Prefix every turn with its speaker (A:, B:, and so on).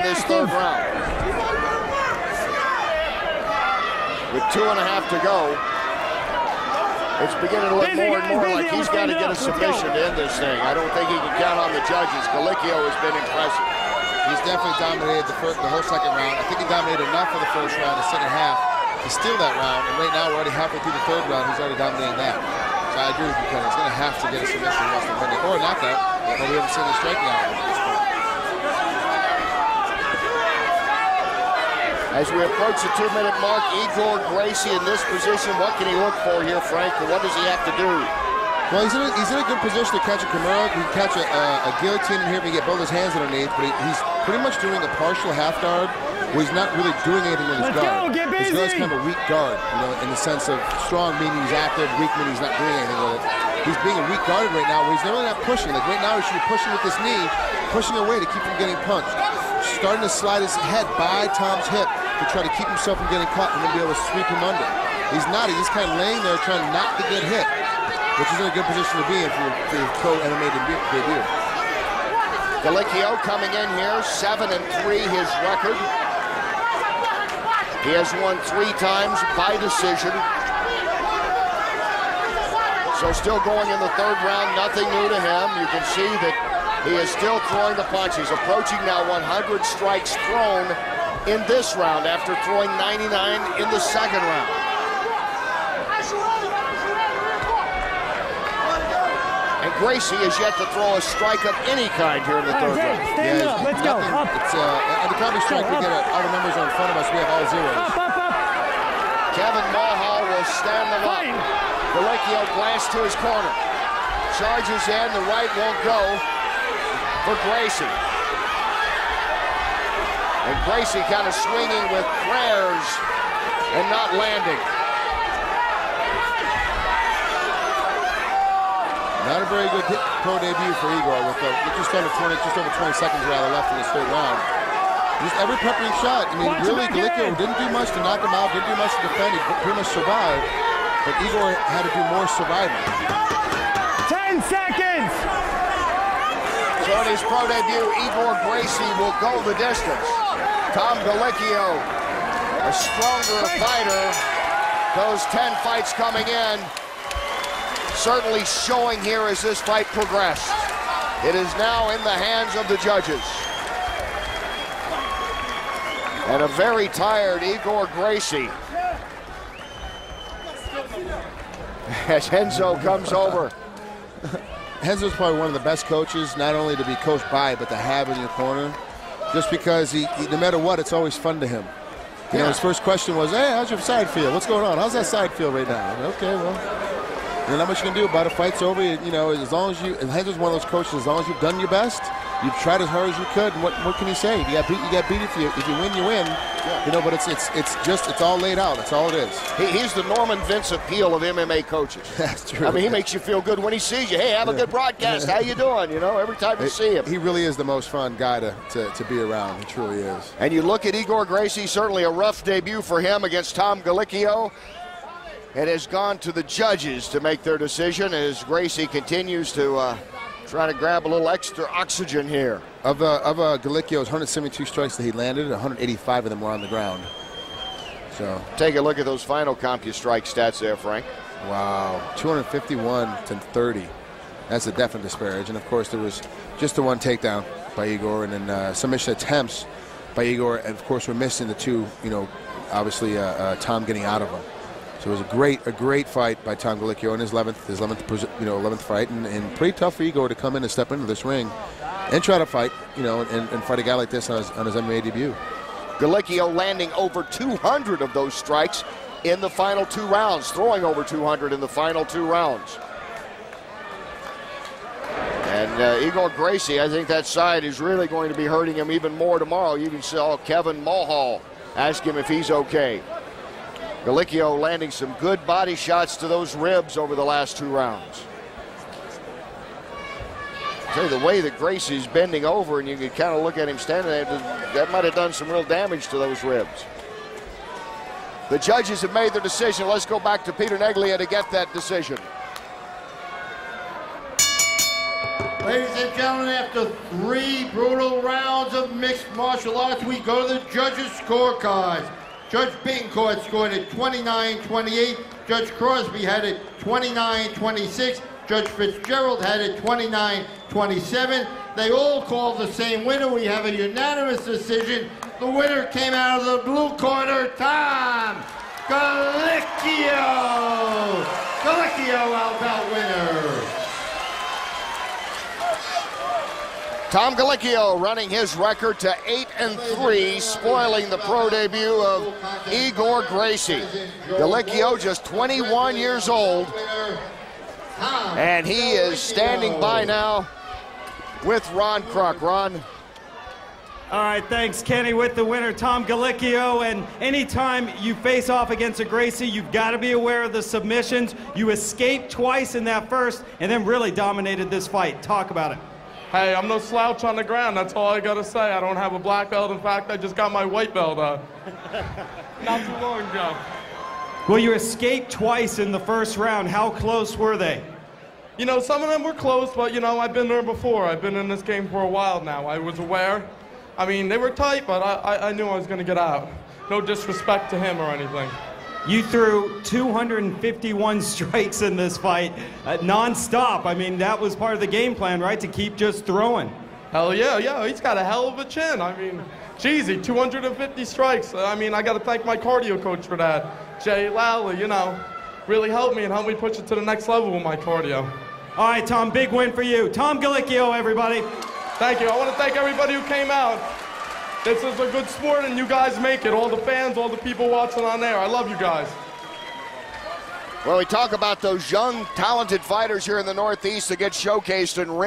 A: this third round. With 2.5 to go, it's beginning to look more and more like he's got to get a submission to end this thing. I don't think he can count on the judges. Gallicchio has been impressive.
B: He's definitely dominated the whole second round. I think he dominated enough for the first round, the second half, to steal that round. And right now, we're already halfway through the third round. He's already dominating that. So I agree with you, Ken. He's going to have to get a submission in less than a minute, or a knockout. But we haven't seen him striking out of him at this point.
A: As we approach the 2-minute mark, Igor Gracie in this position, what can he look for here, Frank? And what does he have to do?
B: Well, he's in a good position to catch a Kimura. He can catch a guillotine in here if he can get both his hands underneath, but he's pretty much doing a partial half guard where he's not really doing anything with his guard. His guard's kind of a weak guard, you know, in the sense of strong meaning he's active, weak meaning he's not doing anything with it. He's being a weak guarded right now where he's really not pushing. Like right now he should be pushing with this knee, pushing away to keep him getting punched. Starting to slide his head by Tom's hip to try to keep himself from getting caught and then be able to sweep him under. He's not, he's just kind of laying there trying not to get hit, which is in a good position to be in for your pro MMA debut.
A: Gallicchio coming in here, 7-3 his record. He has won 3 times by decision. So still going in the third round, nothing new to him. You can see that he is still throwing the punches, approaching now 100 strikes thrown in this round after throwing 99 in the second round. And Gracie is yet to throw a strike of any kind here in the third round.
B: Yeah, let's go. It's at the counter strike, we get all the numbers are in front of us. We have all zeros.
A: Kevin Mulhall will stand the line. Gallicchio glanced to his corner. Charges in, the right won't go for Gracie. And Gracie kind of swinging with prayers and not landing.
B: Not a very good pro debut for Igor with just over 20 seconds rather left in this third round. Just every peppering shot. I mean, really, Gallicchio didn't do much to knock him out, didn't do much to defend. He pretty much survived, but Igor had to do more surviving.
C: 10 seconds!
A: So in his pro debut, Igor Gracie will go the distance. Tom Gallicchio, a stronger fighter. Those 10 fights coming in, certainly showing here as this fight progressed. It is now in the hands of the judges. And a very tired Igor Gracie. As Renzo comes over.
B: Renzo's probably one of the best coaches, not only to be coached by, but to have in your corner. Just because he no matter what, it's always fun to him. You know, his first question was, hey, how's your side feel? What's going on? How's that side feel right now? Okay, well, there's not much you can do about it. Fight's over. You know, as long as you, and Renzo's one of those coaches, as long as you've done your best, you've tried as hard as you could, and what can you say? You got beat, you got beat. If you win, you win. Yeah. You know, but it's all laid out. That's all it is.
A: He's the Norman Vincent Peale of MMA coaches.
B: That's true.
A: I mean, he makes you feel good when he sees you. Hey, have a good broadcast. How you doing? You know, every time you see him.
B: He really is the most fun guy to be around. He truly is.
A: And you look at Igor Gracie, certainly a rough debut for him against Tom Gallicchio. It has gone to the judges to make their decision as Gracie continues to try to grab a little extra oxygen here.
B: Of Gallicchio's 172 strikes that he landed, 185 of them were on the ground. So
A: take a look at those final CompuStrike stats there, Frank.
B: Wow, 251 to 30. That's a definite disparage. And of course, there was just the one takedown by Igor, and then submission attempts by Igor. And of course, we're missing the two. You know, obviously Tom getting out of them. So it was a great fight by Tom Gallicchio in his 11th fight, and pretty tough for Igor to come in and step into this ring and try to fight, you know, and fight a guy like this on his MMA debut.
A: Gallicchio landing over 200 of those strikes in the final 2 rounds, throwing over 200 in the final 2 rounds. And Igor Gracie, I think that side is really going to be hurting him even more tomorrow. You even saw Kevin Mulhall ask him if he's okay. Gallicchio landing some good body shots to those ribs over the last 2 rounds. Tell you, the way that Gracie's bending over, and you can kind of look at him standing there, that might have done some real damage to those ribs. The judges have made their decision. Let's go back to Peter Neglia to get that decision.
D: Ladies and gentlemen, after 3 brutal rounds of mixed martial arts, we go to the judges' scorecards. Judge Bincourt scored at 29-28. Judge Crosby had it 29-26. Judge Fitzgerald had it 29-27. They all called the same winner. We have a unanimous decision. The winner came out of the blue corner, Tom Gallicchio. Gallicchio, our bout winner.
A: Tom Gallicchio running his record to 8-3, spoiling the pro debut of Igor Gracie. Gallicchio just 21 years old, and he is standing by now with Ron Kruk. Ron.
E: All right, thanks, Kenny, with the winner, Tom Gallicchio. And anytime you face off against a Gracie, you've got to be aware of the submissions. You escaped twice in that first and then really dominated this fight. Talk about it.
F: Hey, I'm no slouch on the ground. That's all I got to say. I don't have a black belt. In fact, I just got my white belt not too long ago.
E: Well, you escaped twice in the first round. How close were they?
F: You know, some of them were close, but, you know, I've been there before. I've been in this game for a while now. I was aware. I mean, they were tight, but I knew I was going to get out. No disrespect to him or anything.
E: You threw 251 strikes in this fight, non-stop. I mean, that was part of the game plan, right, to keep just throwing?
F: Hell yeah, he's got a hell of a chin. I mean, geez, 250 strikes. I mean, I got to thank my cardio coach for that. Jay Lally, you know, really helped me and helped me push it to the next level with my cardio.
E: All right, Tom, big win for you. Tom Gallicchio, everybody.
F: Thank you. I want to thank everybody who came out. This is a good sport, and you guys make it. All the fans, all the people watching on there. I love you guys.
A: Well, we talk about those young, talented fighters here in the Northeast that get showcased in ring.